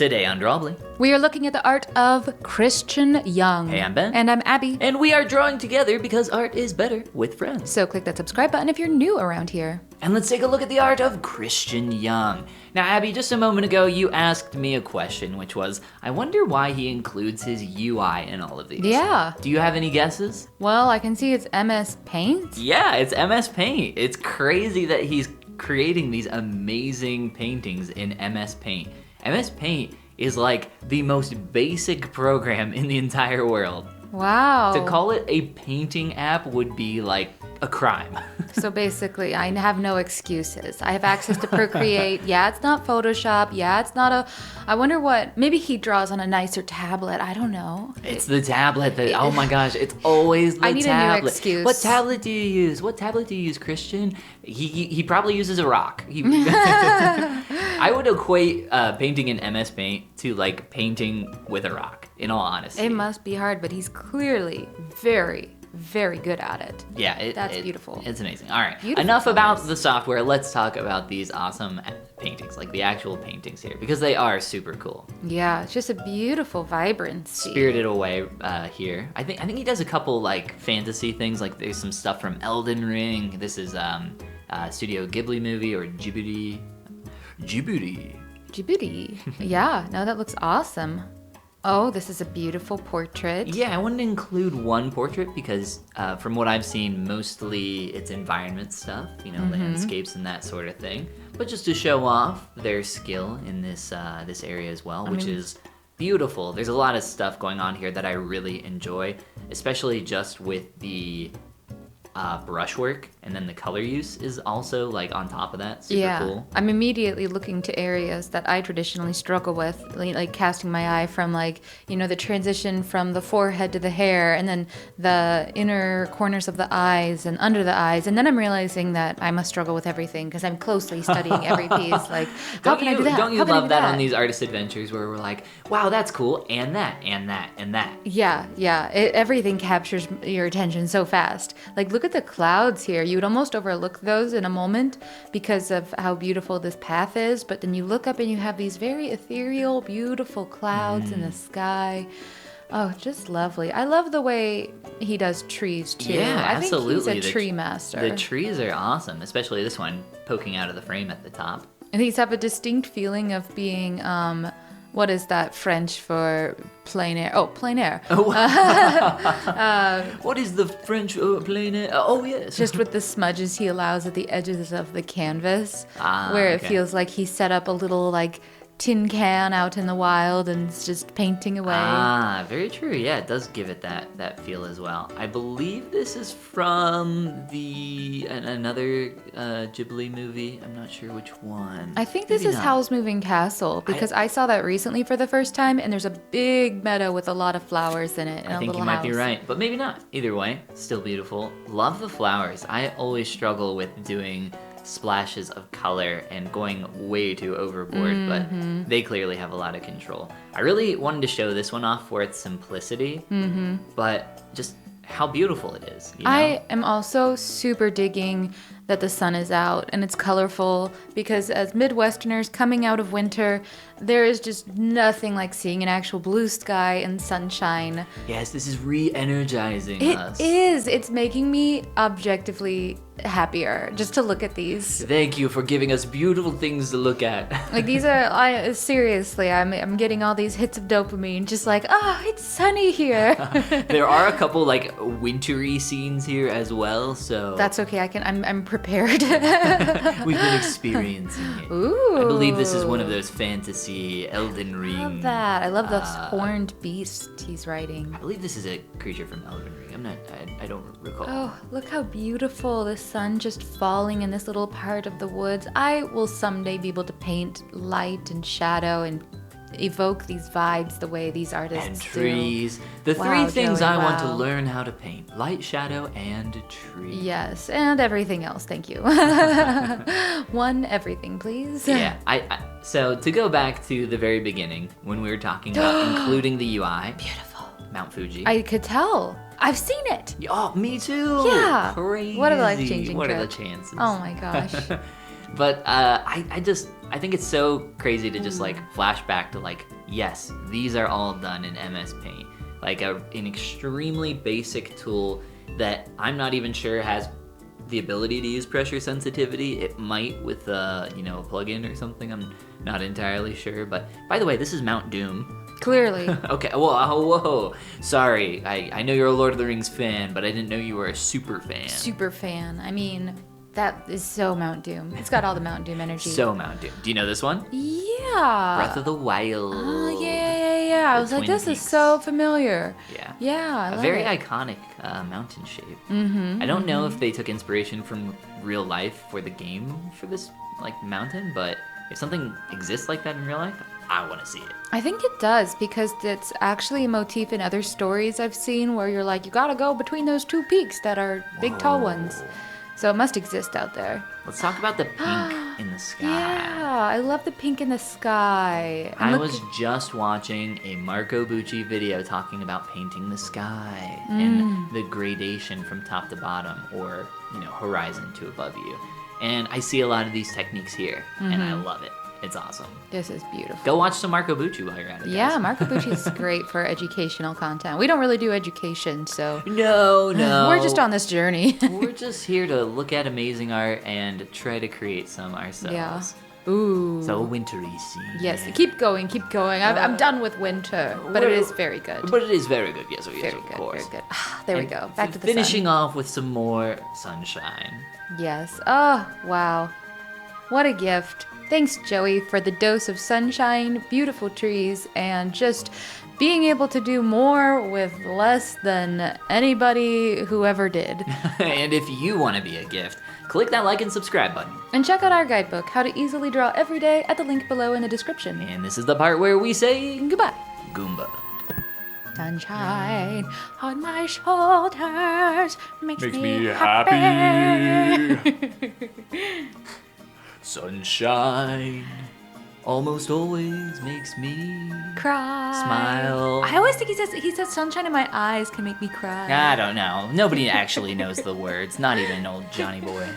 Today on Drawbli. We are looking at the art of Christian Young. Hey, I'm Ben. And I'm Abby. And we are drawing together because art is better with friends. So click that subscribe button if you're new around here. And let's take a look at the art of Christian Young. Now, Abby, just a moment ago, you asked me a question, which was, I wonder why he includes his UI in all of these. Yeah. Do you have any guesses? Well, I can see it's MS Paint. Yeah, it's MS Paint. It's crazy that he's creating these amazing paintings in MS Paint. MS Paint is like the most basic program in the entire world. Wow. To call it a painting app would be like a crime. So basically, I have no excuses. I have access to Procreate. Yeah, it's not Photoshop. Yeah, it's not a... I wonder what... Maybe he draws on a nicer tablet. I don't know. It's the tablet that... Oh my gosh, it's always the tablet. I need a new excuse. What tablet do you use? What tablet do you use, Christian? He probably uses a rock. I would equate painting in MS Paint to like painting with a rock, in all honesty. It must be hard, but he's clearly very, very good at it. Yeah, that's beautiful. It's amazing. All right, Beautiful enough colors. about the software. Let's talk about these awesome paintings, like the actual paintings here, because they are super cool. Yeah, it's just a beautiful vibrancy. Spirited Away here. I think he does a couple like fantasy things. Like there's some stuff from Elden Ring. This is Studio Ghibli movie or Djibouti. Djibouti. Yeah, no, that looks awesome. Oh, this is a beautiful portrait. Yeah, I wanted to include one portrait because from what I've seen, mostly it's environment stuff, you know, landscapes and that sort of thing. But just to show off their skill in this this area as well, which is beautiful. There's a lot of stuff going on here that I really enjoy, especially just with the brushwork, and then the color use is also like on top of that. Super cool. I'm immediately looking to areas that I traditionally struggle with, like casting my eye from like, you know, the transition from the forehead to the hair, and then the inner corners of the eyes and under the eyes, and then I'm realizing that I must struggle with everything because I'm closely studying every piece. Like, how can I do that? Don't you How can I love do that on these artist adventures where we're like, wow, that's cool, and that, and that, and that. Yeah. Everything captures your attention so fast. Like, look at the clouds here. You would almost overlook those in a moment because of how beautiful this path is, but then you look up and you have these very ethereal, beautiful clouds in the sky. Oh, just lovely. I love the way he does trees too. Yeah, I think absolutely. he's a tree master. The trees are awesome, especially this one poking out of the frame at the top. And these have a distinct feeling of being what is that French for plein air? Oh, plein air. What is the French plein air? Oh, yes. Just with the smudges he allows at the edges of the canvas, where it feels like he set up a little like tin can out in the wild and is just painting away. Ah, very true. Yeah, it does give it that feel as well. I believe this is from another Ghibli movie. I'm not sure which one. I think this is Howl's Moving Castle because I saw that recently for the first time, and there's a big meadow with a lot of flowers in it and I think you might be right, but maybe not. Either way, still beautiful. Love the flowers. I always struggle with doing splashes of color and going way too overboard, but they clearly have a lot of control. I really wanted to show this one off for its simplicity, but just how beautiful it is. You know? I am also super digging that the sun is out and it's colorful because as Midwesterners coming out of winter, there is just nothing like seeing an actual blue sky and sunshine. Yes, this is re-energizing us. It is. It's making me objectively happier just to look at these. Thank you for giving us beautiful things to look at. Like these are, seriously, I'm getting all these hits of dopamine, just like, it's sunny here. There are a couple like wintry scenes here as well, so that's okay. I'm prepared. We've been experiencing it. Ooh. I believe this is one of those fantasy Elden Ring. I love that. I love the horned beast he's riding. I believe this is a creature from Elden Ring. I don't recall. Oh, look how beautiful the sun just falling in this little part of the woods. I will someday be able to paint light and shadow and evoke these vibes the way these artists and trees. do. The three things Joey, I want to wow. learn how to paint: light, shadow, and tree. Yes, and everything else. Thank you. One everything, please. Yeah. So to go back to the very beginning when we were talking about including the UI. Beautiful. Mount Fuji. I could tell. I've seen it. Oh, me too. Yeah. Crazy. What a life-changing What trip. are the chances? Oh my gosh. But I just I think it's so crazy to just like flash back to like, yes, these are all done in MS Paint. Like an extremely basic tool that I'm not even sure has the ability to use pressure sensitivity. It might with a plugin or something. I'm not entirely sure. But by the way, this is Mount Doom. Clearly. Okay, whoa. Sorry, I know you're a Lord of the Rings fan, but I didn't know you were a super fan. Super fan. I mean, that is so Mount Doom. It's got all the Mount Doom energy. So Mount Doom. Do you know this one? Yeah. Breath of the Wild. Oh, yeah. I was like, this is so familiar. Yeah. Yeah, I love A very it. iconic mountain shape. I don't know if they took inspiration from real life for the game for this like mountain, but if something exists like that in real life, I want to see it. I think it does because it's actually a motif in other stories I've seen where you're like, you gotta go between those two peaks that are big, tall ones. So it must exist out there. Let's talk about the pink in the sky. Yeah, I love the pink in the sky. I was just watching a Marco Bucci video talking about painting the sky and the gradation from top to bottom or, horizon to above you. And I see a lot of these techniques here, and I love it. It's awesome. This is beautiful. Go watch some Marco Bucci while you're at it. Yeah, guys. Marco Bucci is great for educational content. We don't really do education, so No. we're just on this journey. We're just here to look at amazing art and try to create some ourselves. Yeah. Ooh. So wintry scene. Yes, keep going. I'm done with winter, but it is very good. But it is very good, yes, Very of good, course. very good. There we And go. Back to the finishing sun. off with some more sunshine. Yes. Oh, wow. What a gift. Thanks, Joey, for the dose of sunshine, beautiful trees, and just being able to do more with less than anybody who ever did. And if you want to be a gift, click that like and subscribe button. And check out our guidebook, How to Easily Draw Every Day, at the link below in the description. And this is the part where we say Goodbye. Goomba. Sunshine on my shoulders makes me happy. Sunshine almost always makes me cry. smile. I always think he says sunshine in my eyes can make me cry. I don't know. Nobody actually knows the words, not even old Johnny Boy.